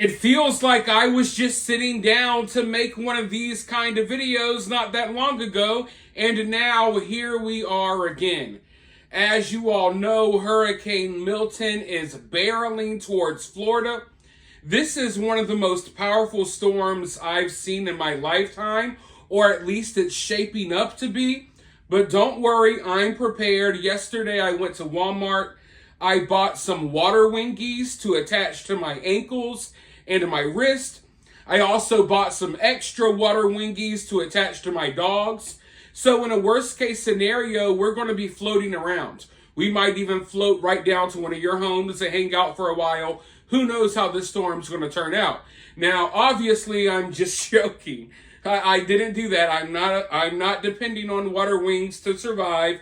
It feels like I was just sitting down to make one of these kind of videos not that long ago, and now here we are again. As you all know, Hurricane Milton is barreling towards Florida. This is one of the most powerful storms I've seen in my lifetime, or at least it's shaping up to be. But don't worry, I'm prepared. Yesterday I went to Walmart. I bought some water wingies to attach to my ankles and to my wrist. I also bought some extra water wingies to attach to my dogs. So in a worst case scenario, we're going to be floating around. We might even float right down to one of your homes and hang out for a while. Who knows how this storm's going to turn out? Now, obviously, I'm just joking. I didn't do that. I'm not depending on water wings to survive.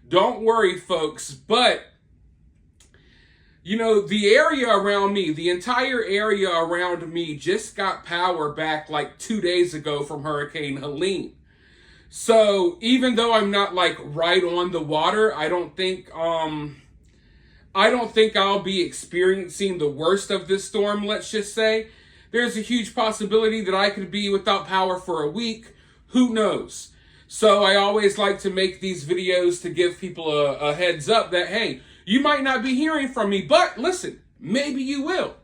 Don't worry, folks. But you know, the area around me, the entire area around me just got power back like 2 days ago from Hurricane Helene. So even though I'm not like right on the water, I don't think I'll be experiencing the worst of this storm, let's just say. There's a huge possibility that I could be without power for a week. Who knows? So I always like to make these videos to give people a heads up that, hey, you might not be hearing from me, but listen, maybe you will.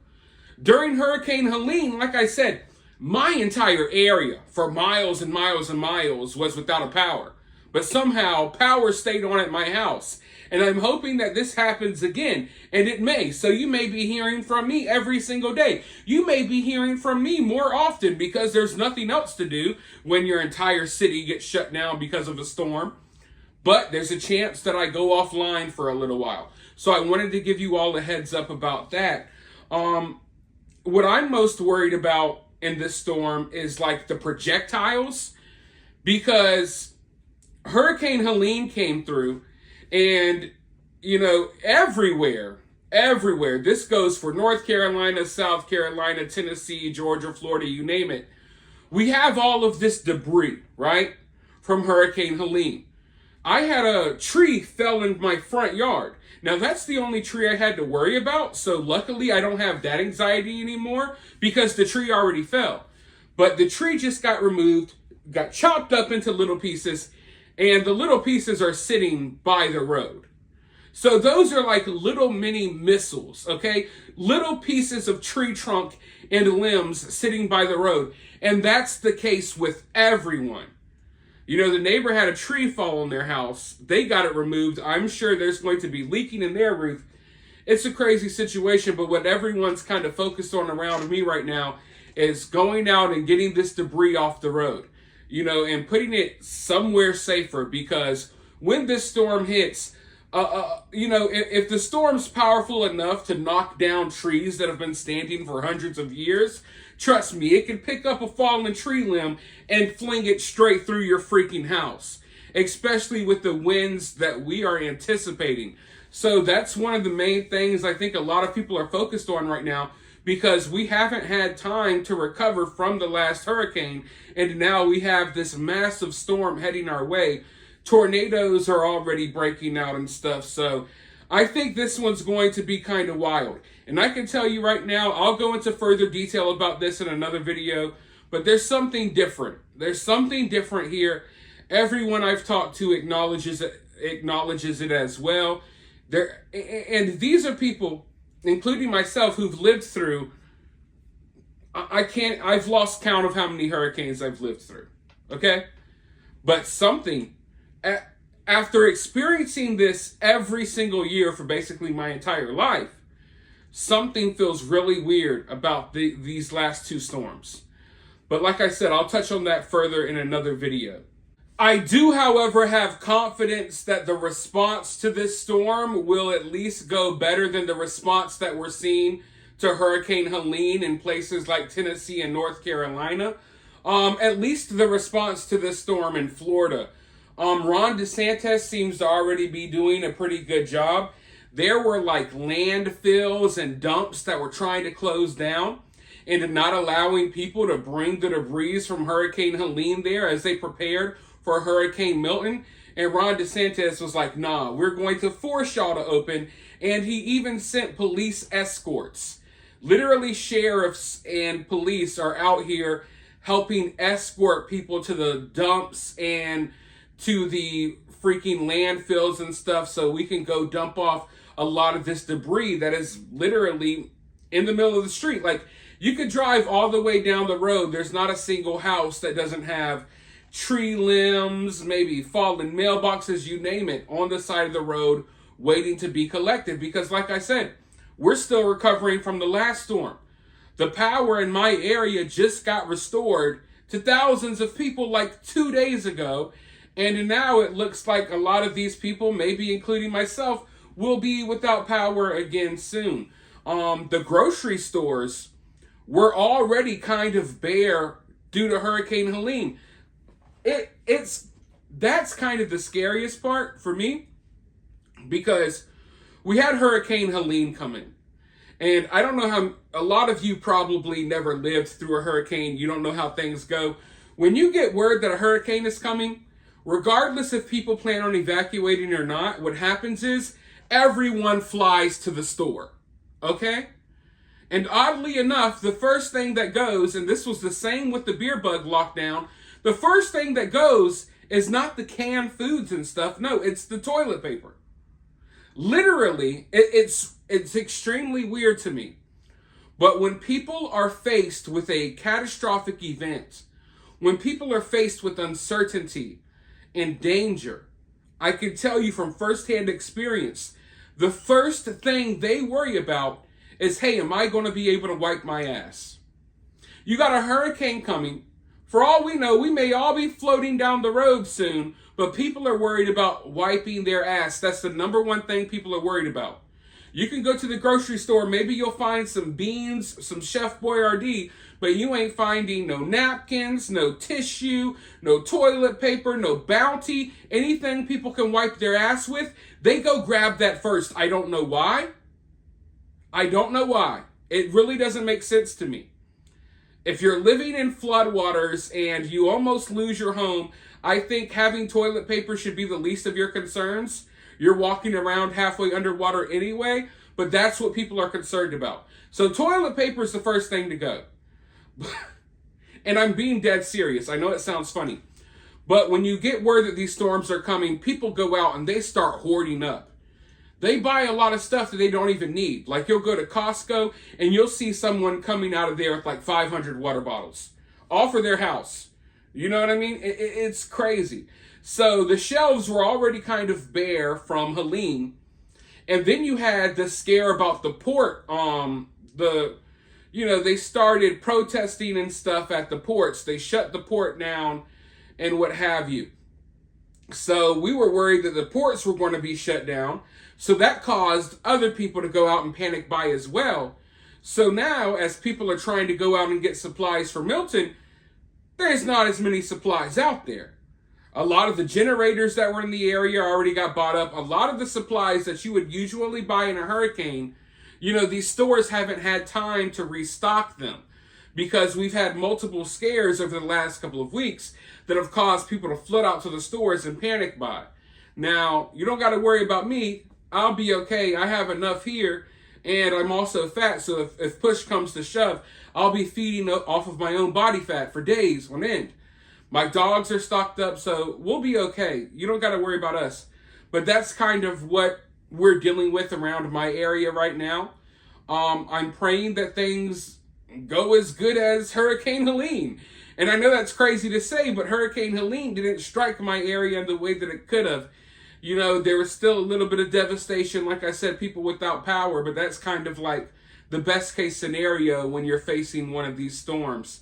During Hurricane Helene, like I said, my entire area for miles and miles and miles was without a power. But somehow power stayed on at my house. And I'm hoping that this happens again. And it may. So you may be hearing from me every single day. You may be hearing from me more often because there's nothing else to do when your entire city gets shut down because of a storm. But there's a chance that I go offline for a little while. So I wanted to give you all a heads up about that. What I'm most worried about in this storm is like the projectiles. Because Hurricane Helene came through and, you know, everywhere. This goes for North Carolina, South Carolina, Tennessee, Georgia, Florida, you name it. We have all of this debris, right, from Hurricane Helene. I had a tree fell in my front yard. Now, that's the only tree I had to worry about, so luckily I don't have that anxiety anymore because the tree already fell. But the tree just got removed, got chopped up into little pieces, and the little pieces are sitting by the road. So those are like little mini missiles, okay? Little pieces of tree trunk and limbs sitting by the road. And that's the case with everyone. You know, the neighbor had a tree fall on their house. They got it removed. I'm sure there's going to be leaking in their roof. It's a crazy situation, but what everyone's kind of focused on around me right now is going out and getting this debris off the road, you know, and putting it somewhere safer because when this storm hits, you know, if the storm's powerful enough to knock down trees that have been standing for hundreds of years, trust me, it can pick up a fallen tree limb and fling it straight through your freaking house, especially with the winds that we are anticipating. So that's one of the main things I think a lot of people are focused on right now because we haven't had time to recover from the last hurricane, and now we have this massive storm heading our way. Tornadoes are already breaking out and stuff, so I think this one's going to be kind of wild. And I can tell you right now, I'll go into further detail about this in another video, but there's something different. There's something different here. Everyone I've talked to acknowledges it as well. And these are people, including myself, who've lived through, I've lost count of how many hurricanes I've lived through, okay? But something, after experiencing this every single year for basically my entire life, something feels really weird about these last two storms. But like I said, I'll touch on that further in another video. I do, however, have confidence that the response to this storm will at least go better than the response that we're seeing to Hurricane Helene in places like Tennessee and North Carolina. At least the response to this storm in Florida. Ron DeSantis seems to already be doing a pretty good job. There were like landfills and dumps that were trying to close down and not allowing people to bring the debris from Hurricane Helene there as they prepared for Hurricane Milton. And Ron DeSantis was like, nah, we're going to force y'all to open. And he even sent police escorts Literally, sheriffs and police are out here helping escort people to the dumps and to the freaking landfills and stuff so we can go dump off a lot of this debris that is literally in the middle of the street. Like, you could drive all the way down the road. There's not a single house that doesn't have tree limbs, maybe fallen mailboxes, you name it, on the side of the road waiting to be collected. Because like I said, we're still recovering from the last storm. The power in my area just got restored to thousands of people like 2 days ago. And now it looks like a lot of these people, maybe including myself, will be without power again soon. The grocery stores were already kind of bare due to Hurricane Helene. That's kind of the scariest part for me, because we had Hurricane Helene come in. And I don't know how, a lot of you probably never lived through a hurricane. You don't know how things go. When you get word that a hurricane is coming, regardless if people plan on evacuating or not, what happens is everyone flies to the store. Okay? And oddly enough, the first thing that goes, and this was the same with the beer bug lockdown, the first thing that goes is not the canned foods and stuff. No, it's the toilet paper. Literally, it's extremely weird to me. But when people are faced with a catastrophic event, when people are faced with uncertainty and danger, I can tell you from firsthand experience, the first thing they worry about is, hey, am I going to be able to wipe my ass? You got a hurricane coming. For all we know, we may all be floating down the road soon, but people are worried about wiping their ass. That's the number one thing people are worried about. You can go to the grocery store, maybe you'll find some beans, some Chef Boyardee, but you ain't finding no napkins, no tissue, no toilet paper, no Bounty, anything people can wipe their ass with. They go grab that first. I don't know why. I don't know why. It really doesn't make sense to me. If you're living in floodwaters and you almost lose your home, I think having toilet paper should be the least of your concerns. You're walking around halfway underwater anyway, but that's what people are concerned about. So toilet paper is the first thing to go. And I'm being dead serious. I know it sounds funny. But when you get word that these storms are coming, people go out and they start hoarding up. They buy a lot of stuff that they don't even need. Like, you'll go to Costco and you'll see someone coming out of there with like 500 water bottles. All for their house. You know what I mean? It's crazy. So the shelves were already kind of bare from Helene. And then you had the scare about the port. They started protesting and stuff at the ports. They shut the port down and what have you. So we were worried that the ports were going to be shut down. So that caused other people to go out and panic buy as well. So now, as people are trying to go out and get supplies for Milton, there's not as many supplies out there. A lot of the generators that were in the area already got bought up. A lot of the supplies that you would usually buy in a hurricane, these stores haven't had time to restock them, because we've had multiple scares over the last couple of weeks that have caused people to flood out to the stores and panic buy. Now, you don't got to worry about me. I'll be okay. I have enough here, and I'm also fat, so if push comes to shove, I'll be feeding off of my own body fat for days on end. My dogs are stocked up, so we'll be okay. You don't got to worry about us. But that's kind of what we're dealing with around my area right now. I'm praying that things go as good as Hurricane Helene. And I know that's crazy to say, but Hurricane Helene didn't strike my area in the way that it could have. There was still a little bit of devastation. Like I said, people without power, but that's kind of like the best case scenario when you're facing one of these storms.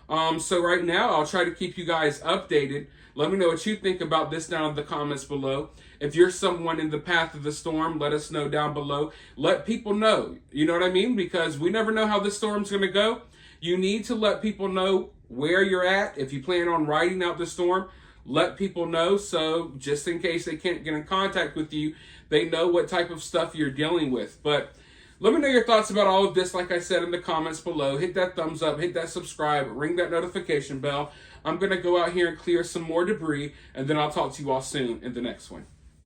So right now, I'll try to keep you guys updated. Let me know what you think about this down in the comments below. If you're someone in the path of the storm, let us know down below. Let people know, you know what I mean? Because we never know how this storm's going to go. You need to let people know where you're at. If you plan on riding out the storm, let people know, so just in case they can't get in contact with you, they know what type of stuff you're dealing with. But let me know your thoughts about all of this, like I said, in the comments below. Hit that thumbs up, hit that subscribe, ring that notification bell. I'm going to go out here and clear some more debris, and then I'll talk to you all soon in the next one.